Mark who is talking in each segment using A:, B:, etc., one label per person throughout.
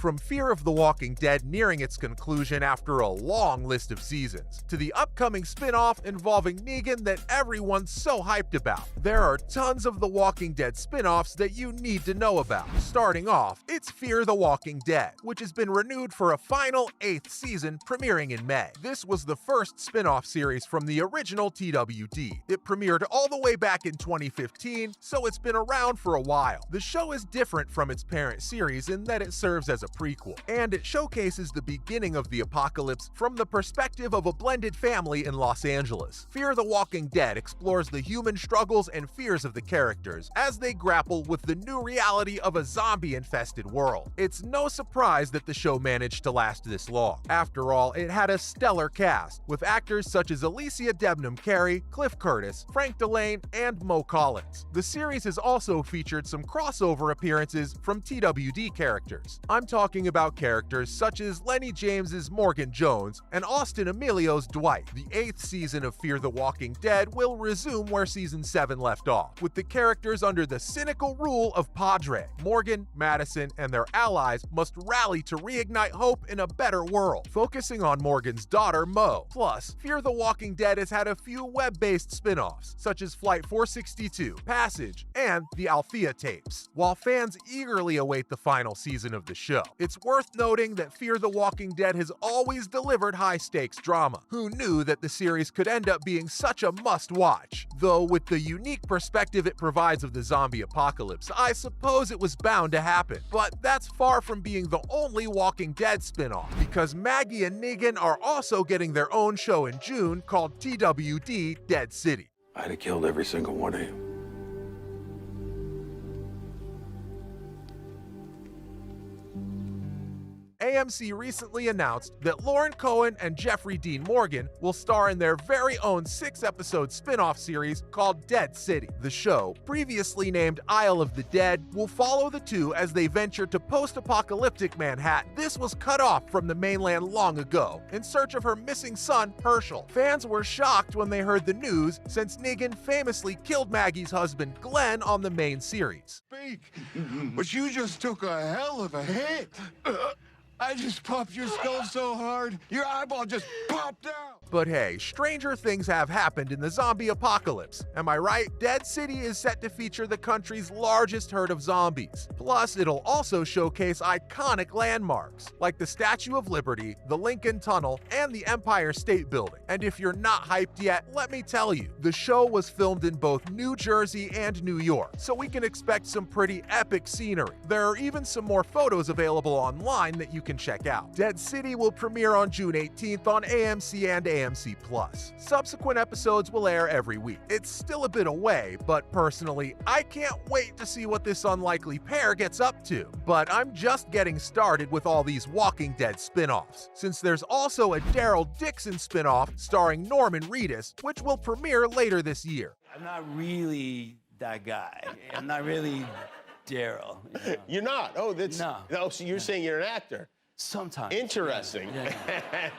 A: From Fear of the Walking Dead nearing its conclusion after a long list of seasons, to the upcoming spin-off involving Negan that everyone's so hyped about, there are tons of The Walking Dead spin-offs that you need to know about. Starting off, it's Fear the Walking Dead, which has been renewed for a final 8th season premiering in May. This was the first spin-off series from the original TWD. It premiered all the way back in 2015, so it's been around for a while. The show is different from its parent series in that it serves as a prequel, and it showcases the beginning of the apocalypse from the perspective of a blended family in Los Angeles. Fear the Walking Dead explores the human struggles and fears of the characters as they grapple with the new reality of a zombie-infested world. It's no surprise that the show managed to last this long. After all, it had a stellar cast, with actors such as Alicia Debnam-Carey, Cliff Curtis, Frank Delane, and Mo Collins. The series has also featured some crossover appearances from TWD characters. I'm talking about characters such as Lenny James's Morgan Jones and Austin Emilio's Dwight. The 8th season of Fear the Walking Dead will resume where season 7 left off, with the characters under the cynical rule of Padre. Morgan, Madison, and their allies must rally to reignite hope in a better world, focusing on Morgan's daughter, Mo. Plus, Fear the Walking Dead has had a few web-based spin-offs, such as Flight 462, Passage, and the Althea tapes. While fans eagerly await the final season of the show, it's worth noting that Fear the Walking Dead has always delivered high-stakes drama. Who knew that the series could end up being such a must-watch? Though with the unique perspective it provides of the zombie apocalypse, I suppose it was bound to happen. But that's far from being the only Walking Dead spin-off, because Maggie and Negan are also getting their own show in June called TWD Dead City.
B: I'd have killed every single one of you.
A: AMC recently announced that Lauren Cohen and Jeffrey Dean Morgan will star in their very own 6-episode spin-off series called Dead City. The show, previously named Isle of the Dead, will follow the two as they venture to post-apocalyptic Manhattan. This was cut off from the mainland long ago, in search of her missing son, Herschel. Fans were shocked when they heard the news, since Negan famously killed Maggie's husband, Glenn, on the main series.
C: Speak, but you just took a hell of a hit. I just popped your skull so hard, your eyeball just popped out.
A: But hey, stranger things have happened in the zombie apocalypse. Am I right? Dead City is set to feature the country's largest herd of zombies. Plus, it'll also showcase iconic landmarks, like the Statue of Liberty, the Lincoln Tunnel, and the Empire State Building. And if you're not hyped yet, let me tell you, the show was filmed in both New Jersey and New York, so we can expect some pretty epic scenery. There are even some more photos available online that you can check out. Dead City will premiere on June 18th on AMC and AMC+. Subsequent episodes will air every week. It's still a bit away, but personally, I can't wait to see what this unlikely pair gets up to. But I'm just getting started with all these Walking Dead spin-offs, since there's also a Daryl Dixon spin-off starring Norman Reedus, which will premiere later this year.
D: I'm not really that guy. I'm not really Daryl. You know?
E: You're not? Oh, that's...
D: No.
E: Oh, so you're saying you're an actor?
D: Sometimes.
E: Interesting.
D: Yeah.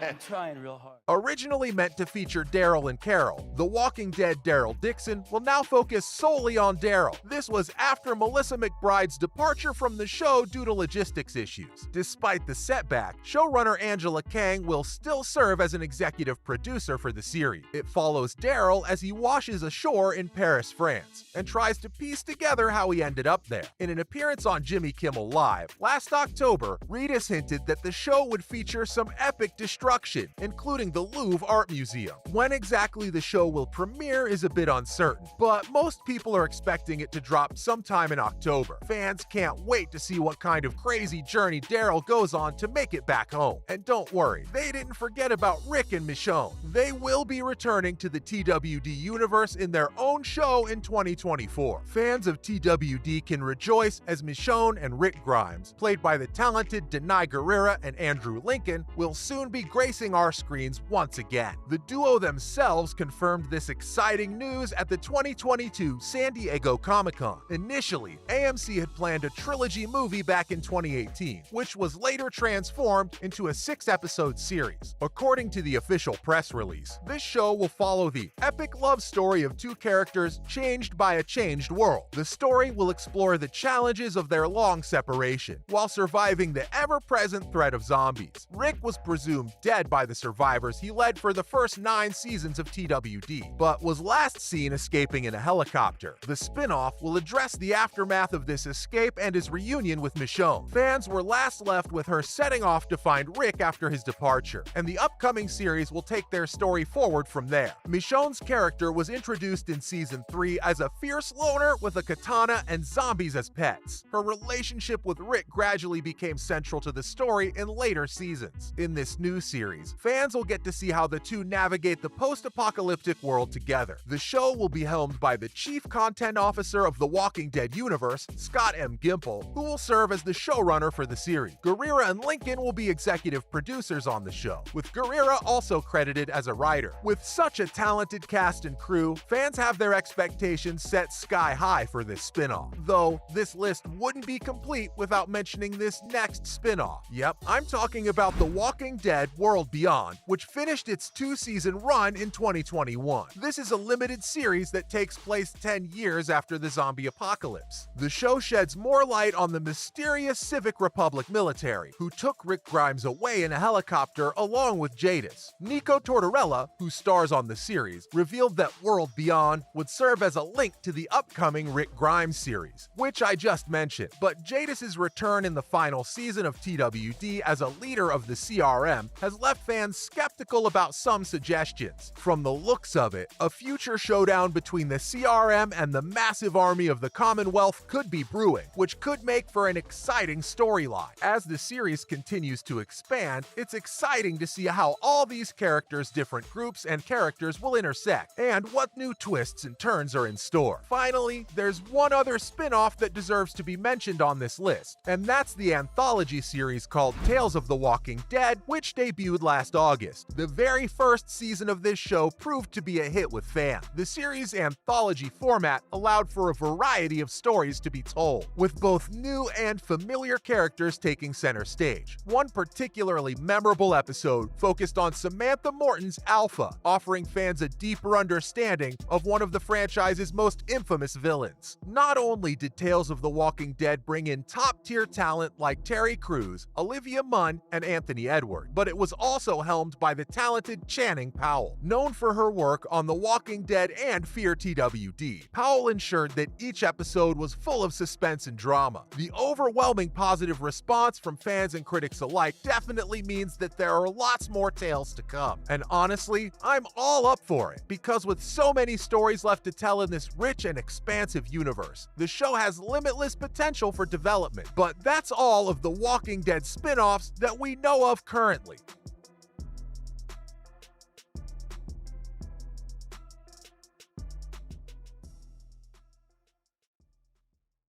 D: I'm trying real hard.
A: Originally meant to feature Daryl and Carol, The Walking Dead Daryl Dixon will now focus solely on Daryl. This was after Melissa McBride's departure from the show due to logistics issues. Despite the setback, showrunner Angela Kang will still serve as an executive producer for the series. It follows Daryl as he washes ashore in Paris, France, and tries to piece together how he ended up there. In an appearance on Jimmy Kimmel Live last October, Reedus hinted that the show would feature some epic destruction, including the Louvre Art Museum. When exactly the show will premiere is a bit uncertain, but most people are expecting it to drop sometime in October. Fans can't wait to see what kind of crazy journey Daryl goes on to make it back home. And don't worry, they didn't forget about Rick and Michonne. They will be returning to the TWD universe in their own show in 2024. Fans of TWD can rejoice as Michonne and Rick Grimes, played by the talented Denai Guerrero, Guerrera and Andrew Lincoln will soon be gracing our screens once again. The duo themselves confirmed this exciting news at the 2022 San Diego Comic-Con. Initially, AMC had planned a trilogy movie back in 2018, which was later transformed into a 6-episode series. According to the official press release, this show will follow the epic love story of two characters changed by a changed world. The story will explore the challenges of their long separation, while surviving the ever-present threat of zombies. Rick was presumed dead by the survivors he led for the first 9 seasons of TWD, but was last seen escaping in a helicopter. The spin-off will address the aftermath of this escape and his reunion with Michonne. Fans were last left with her setting off to find Rick after his departure, and the upcoming series will take their story forward from there. Michonne's character was introduced in Season 3 as a fierce loner with a katana and zombies as pets. Her relationship with Rick gradually became central to the story in later seasons. In this new series, fans will get to see how the two navigate the post-apocalyptic world together. The show will be helmed by the Chief Content Officer of the Walking Dead universe, Scott M. Gimple, who will serve as the showrunner for the series. Guerrera and Lincoln will be executive producers on the show, with Guerrera also credited as a writer. With such a talented cast and crew, fans have their expectations set sky high for this spin-off. Though, this list wouldn't be complete without mentioning this next spin-off. Yep, I'm talking about The Walking Dead World Beyond, which finished its 2-season run in 2021. This is a limited series that takes place 10 years after the zombie apocalypse. The show sheds more light on the mysterious Civic Republic military, who took Rick Grimes away in a helicopter along with Jadis. Nico Tortorella, who stars on the series, revealed that World Beyond would serve as a link to the upcoming Rick Grimes series, which I just mentioned. But Jadis' return in the final season of TWD as a leader of the CRM has left fans skeptical about some suggestions. From the looks of it, a future showdown between the CRM and the massive army of the Commonwealth could be brewing, which could make for an exciting storyline. As the series continues to expand, it's exciting to see how all these characters, different groups, and characters will intersect, and what new twists and turns are in store. Finally, there's one other spin-off that deserves to be mentioned on this list, and that's the anthology series called Tales of the Walking Dead, which debuted last August. The very first season of this show proved to be a hit with fans. The series' anthology format allowed for a variety of stories to be told, with both new and familiar characters taking center stage. One particularly memorable episode focused on Samantha Morton's Alpha, offering fans a deeper understanding of one of the franchise's most infamous villains. Not only did Tales of the Walking Dead bring in top-tier talent like Terry Crews, Olivia Munn, and Anthony Edward, but it was also helmed by the talented Channing Powell. Known for her work on The Walking Dead and Fear TWD, Powell ensured that each episode was full of suspense and drama. The overwhelming positive response from fans and critics alike definitely means that there are lots more tales to come. And honestly, I'm all up for it, because with so many stories left to tell in this rich and expansive universe, the show has limitless potential for development. But that's all of the Walking Dead spin-offs that we know of currently.